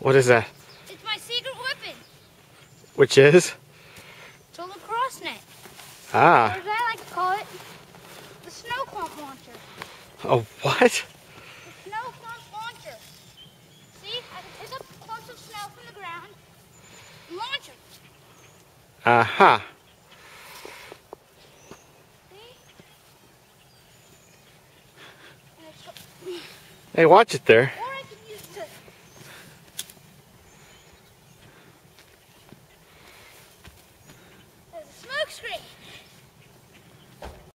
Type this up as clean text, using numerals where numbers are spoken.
What is that? It's my secret weapon. Which is? It's a lacrosse net. Ah. Or as I like to call it, the snow clump launcher. Oh, what? The snow clump launcher. See, I can pick up clumps of snow from the ground and launch them. Uh-huh. See? Hey, watch it there.